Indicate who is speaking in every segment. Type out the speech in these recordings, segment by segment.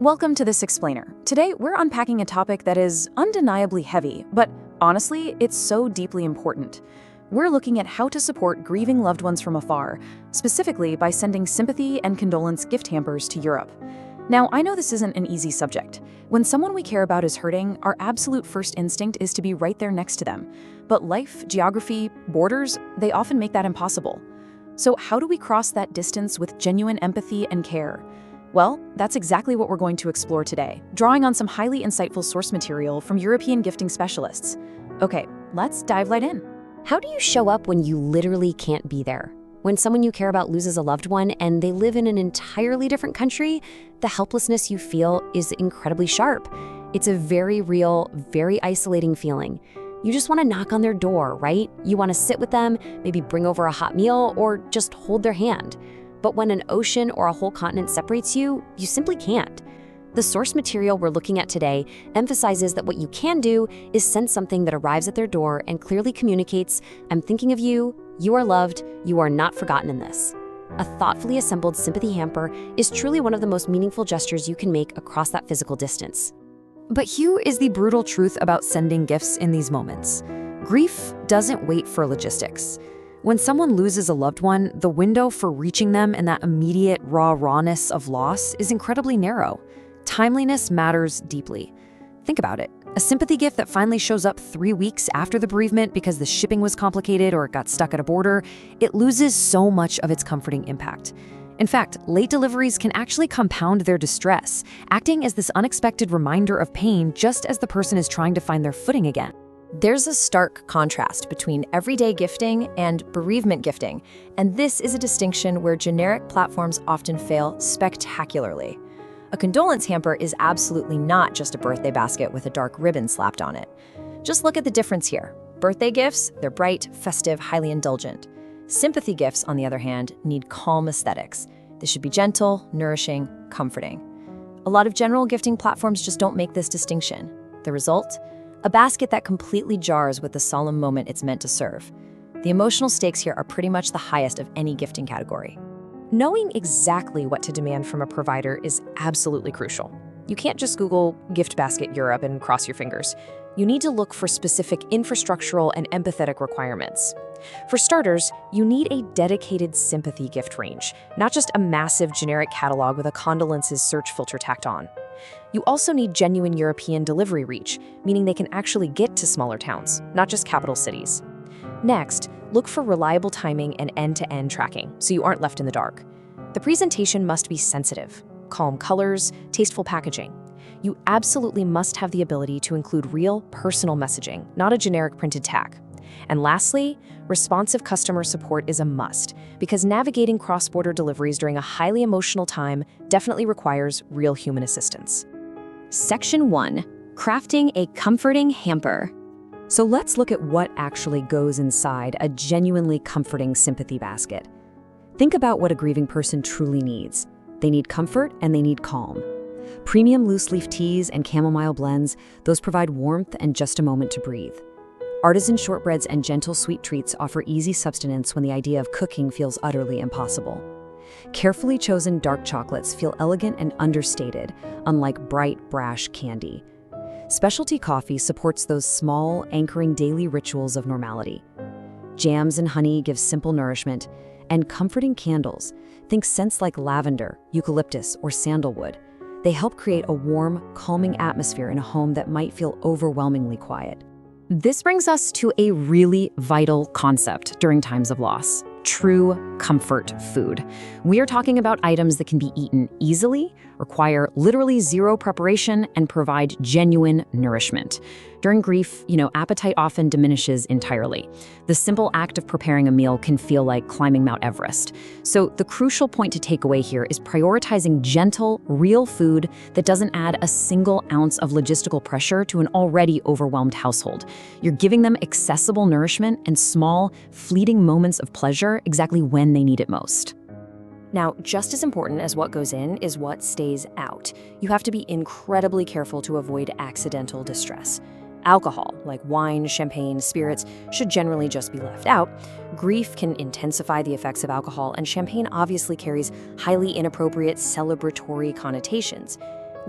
Speaker 1: Welcome to This Explainer. Today, we're unpacking a topic that is undeniably heavy, but honestly, it's so deeply important. We're looking at how to support grieving loved ones from afar, specifically by sending Sympathy and Condolence gift hampers to Europe. Now, I know this isn't an easy subject. When someone we care about is hurting, our absolute first instinct is to be right there next to them. But life, geography, borders, they often make that impossible. So how do we cross that distance with genuine empathy and care? Well, that's exactly what we're going to explore today, drawing on some highly insightful source material from European gifting specialists. Okay, let's dive right in.
Speaker 2: How do you show up when you literally can't be there? When someone you care about loses a loved one and they live in an entirely different country, the helplessness you feel is incredibly sharp. It's a very real, very isolating feeling. You just want to knock on their door, right? You want to sit with them, maybe bring over a hot meal, or just hold their hand. But when an ocean or a whole continent separates you, you simply can't. The source material we're looking at today emphasizes that what you can do is send something that arrives at their door and clearly communicates, "I'm thinking of you, you are loved, you are not forgotten in this." A thoughtfully assembled sympathy hamper is truly one of the most meaningful gestures you can make across that physical distance.
Speaker 1: But here is the brutal truth about sending gifts in these moments. Grief doesn't wait for logistics. When someone loses a loved one, the window for reaching them in that immediate rawness of loss is incredibly narrow. Timeliness matters deeply. Think about it. A sympathy gift that finally shows up 3 weeks after the bereavement because the shipping was complicated or it got stuck at a border, it loses so much of its comforting impact. In fact, late deliveries can actually compound their distress, acting as this unexpected reminder of pain just as the person is trying to find their footing again.
Speaker 3: There's a stark contrast between everyday gifting and bereavement gifting, and this is a distinction where generic platforms often fail spectacularly. A condolence hamper is absolutely not just a birthday basket with a dark ribbon slapped on it. Just look at the difference here. Birthday gifts, they're bright, festive, highly indulgent. Sympathy gifts, on the other hand, need calm aesthetics. They should be gentle, nourishing, comforting. A lot of general gifting platforms just don't make this distinction. The result? A basket that completely jars with the solemn moment it's meant to serve. The emotional stakes here are pretty much the highest of any gifting category.
Speaker 4: Knowing exactly what to demand from a provider is absolutely crucial. You can't just Google gift basket Europe and cross your fingers. You need to look for specific infrastructural and empathetic requirements. For starters, you need a dedicated sympathy gift range, not just a massive generic catalog with a condolences search filter tacked on. You also need genuine European delivery reach, meaning they can actually get to smaller towns, not just capital cities. Next, look for reliable timing and end-to-end tracking, so you aren't left in the dark. The presentation must be sensitive, calm colors, tasteful packaging. You absolutely must have the ability to include real, personal messaging, not a generic printed tag. And lastly, responsive customer support is a must, because navigating cross-border deliveries during a highly emotional time definitely requires real human assistance.
Speaker 2: Section 1. Crafting a comforting hamper.
Speaker 1: So let's look at what actually goes inside a genuinely comforting sympathy basket. Think about what a grieving person truly needs. They need comfort and they need calm. Premium loose-leaf teas and chamomile blends, those provide warmth and just a moment to breathe. Artisan shortbreads and gentle sweet treats offer easy subsistence when the idea of cooking feels utterly impossible. Carefully chosen dark chocolates feel elegant and understated, unlike bright, brash candy. Specialty coffee supports those small, anchoring daily rituals of normality. Jams and honey give simple nourishment, and comforting candles, think scents like lavender, eucalyptus, or sandalwood. They help create a warm, calming atmosphere in a home that might feel overwhelmingly quiet. This brings us to a really vital concept during times of loss: true comfort food. We are talking about items that can be eaten easily, require literally zero preparation, and provide genuine nourishment. During grief, appetite often diminishes entirely. The simple act of preparing a meal can feel like climbing Mount Everest. So the crucial point to take away here is prioritizing gentle, real food that doesn't add a single ounce of logistical pressure to an already overwhelmed household. You're giving them accessible nourishment and small, fleeting moments of pleasure exactly when they need it most.
Speaker 4: Now, just as important as what goes in is what stays out. You have to be incredibly careful to avoid accidental distress. Alcohol, like wine, champagne, spirits, should generally just be left out. Grief can intensify the effects of alcohol, and champagne obviously carries highly inappropriate celebratory connotations.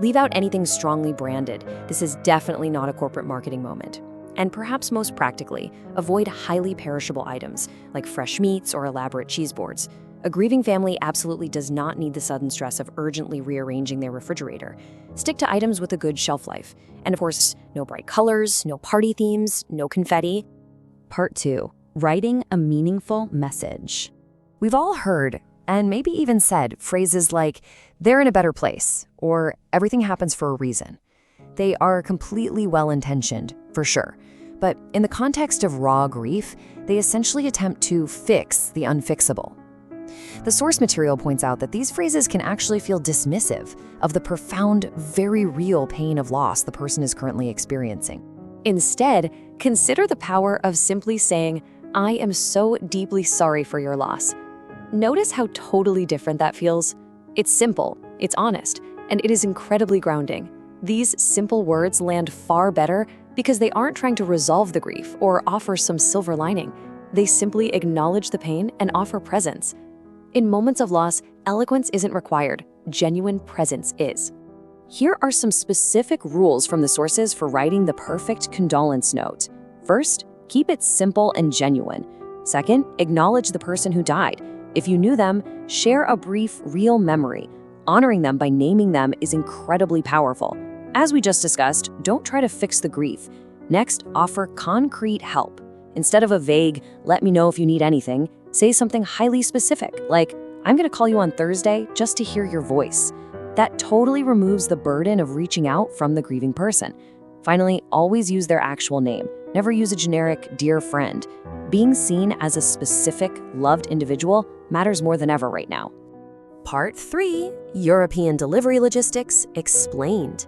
Speaker 3: Leave out anything strongly branded. This is definitely not a corporate marketing moment. And perhaps most practically, avoid highly perishable items like fresh meats or elaborate cheese boards. A grieving family absolutely does not need the sudden stress of urgently rearranging their refrigerator. Stick to items with a good shelf life. And of course, no bright colors, no party themes, no confetti.
Speaker 1: Part 2. Writing a meaningful message.
Speaker 3: We've all heard, and maybe even said, phrases like, "they're in a better place," or "everything happens for a reason." They are completely well-intentioned, for sure. But in the context of raw grief, they essentially attempt to fix the unfixable. The source material points out that these phrases can actually feel dismissive of the profound, very real pain of loss the person is currently experiencing. Instead, consider the power of simply saying, "I am so deeply sorry for your loss." Notice how totally different that feels? It's simple, it's honest, and it is incredibly grounding. These simple words land far better because they aren't trying to resolve the grief or offer some silver lining. They simply acknowledge the pain and offer presence. In moments of loss, eloquence isn't required. Genuine presence is. Here are some specific rules from the sources for writing the perfect condolence note. First, keep it simple and genuine. Second, acknowledge the person who died. If you knew them, share a brief, real memory. Honoring them by naming them is incredibly powerful. As we just discussed, don't try to fix the grief. Next, offer concrete help. Instead of a vague, "let me know if you need anything," say something highly specific, like, "I'm going to call you on Thursday just to hear your voice." That totally removes the burden of reaching out from the grieving person. Finally, always use their actual name. Never use a generic "dear friend." Being seen as a specific, loved individual matters more than ever right now.
Speaker 2: Part 3. European delivery logistics explained.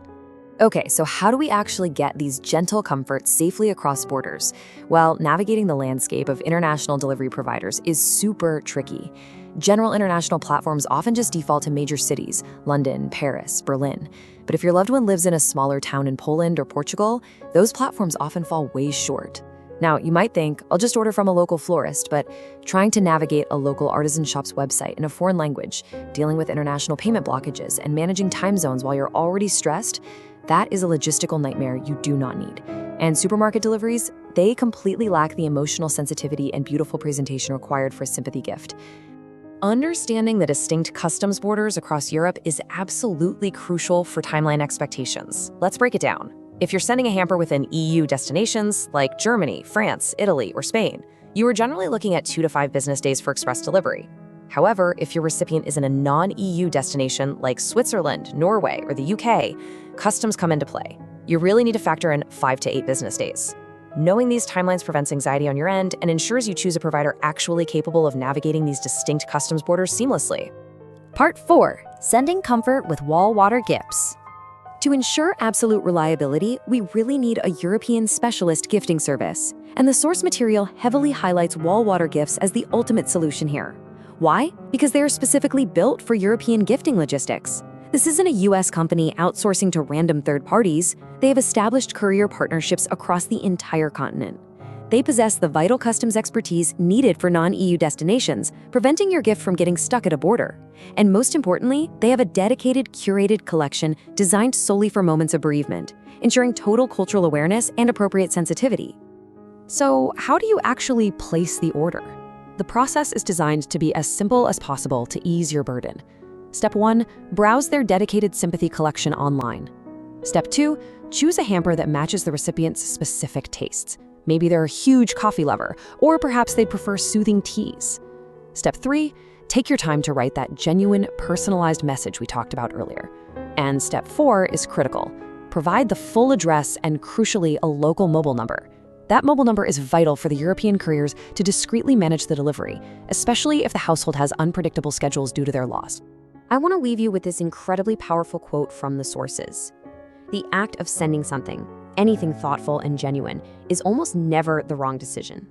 Speaker 3: Okay, so how do we actually get these gentle comforts safely across borders? Well, navigating the landscape of international delivery providers is super tricky. General international platforms often just default to major cities, London, Paris, Berlin. But if your loved one lives in a smaller town in Poland or Portugal, those platforms often fall way short. Now, you might think, I'll just order from a local florist, but trying to navigate a local artisan shop's website in a foreign language, dealing with international payment blockages, and managing time zones while you're already stressed, that is a logistical nightmare you do not need. And supermarket deliveries, they completely lack the emotional sensitivity and beautiful presentation required for a sympathy gift. Understanding the distinct customs borders across Europe is absolutely crucial for timeline expectations. Let's break it down. If you're sending a hamper within EU destinations like Germany, France, Italy, or Spain, you are generally looking at 2 to 5 business days for express delivery. However, if your recipient is in a non-EU destination like Switzerland, Norway, or the UK, customs come into play. You really need to factor in 5 to 8 business days. Knowing these timelines prevents anxiety on your end and ensures you choose a provider actually capable of navigating these distinct customs borders seamlessly.
Speaker 2: Part 4. Sending comfort with Walwater Gifts.
Speaker 1: To ensure absolute reliability, we really need a European specialist gifting service. And the source material heavily highlights Walwater Gifts as the ultimate solution here. Why? Because they are specifically built for European gifting logistics. This isn't a US company outsourcing to random third parties. They have established courier partnerships across the entire continent. They possess the vital customs expertise needed for non-EU destinations, preventing your gift from getting stuck at a border. And most importantly, they have a dedicated, curated collection designed solely for moments of bereavement, ensuring total cultural awareness and appropriate sensitivity. So, how do you actually place the order? The process is designed to be as simple as possible to ease your burden. Step 1, browse their dedicated Sympathy collection online. Step 2, choose a hamper that matches the recipient's specific tastes. Maybe they're a huge coffee lover, or perhaps they'd prefer soothing teas. Step 3, take your time to write that genuine, personalized message we talked about earlier. And step 4 is critical. Provide the full address and, crucially, a local mobile number. That mobile number is vital for the European couriers to discreetly manage the delivery, especially if the household has unpredictable schedules due to their loss.
Speaker 2: I want to leave you with this incredibly powerful quote from the sources. The act of sending something, anything thoughtful and genuine, is almost never the wrong decision.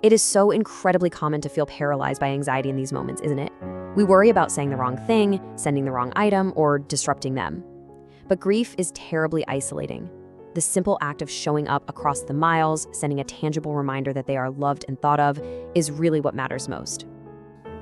Speaker 2: It is so incredibly common to feel paralyzed by anxiety in these moments, isn't it? We worry about saying the wrong thing, sending the wrong item, or disrupting them. But grief is terribly isolating. The simple act of showing up across the miles, sending a tangible reminder that they are loved and thought of, is really what matters most.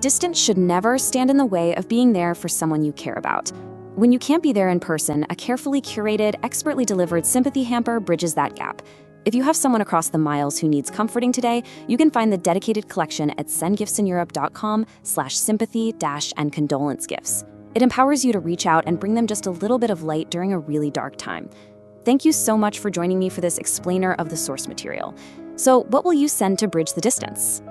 Speaker 1: Distance should never stand in the way of being there for someone you care about.
Speaker 2: When you can't be there in person, a carefully curated, expertly delivered Sympathy hamper bridges that gap. If you have someone across the miles who needs comforting today, you can find the dedicated collection at sendgiftsineurope.com/sympathy-and-condolence gifts. It empowers you to reach out and bring them just a little bit of light during a really dark time. Thank you so much for joining me for this explainer of the source material. So, what will you send to bridge the distance?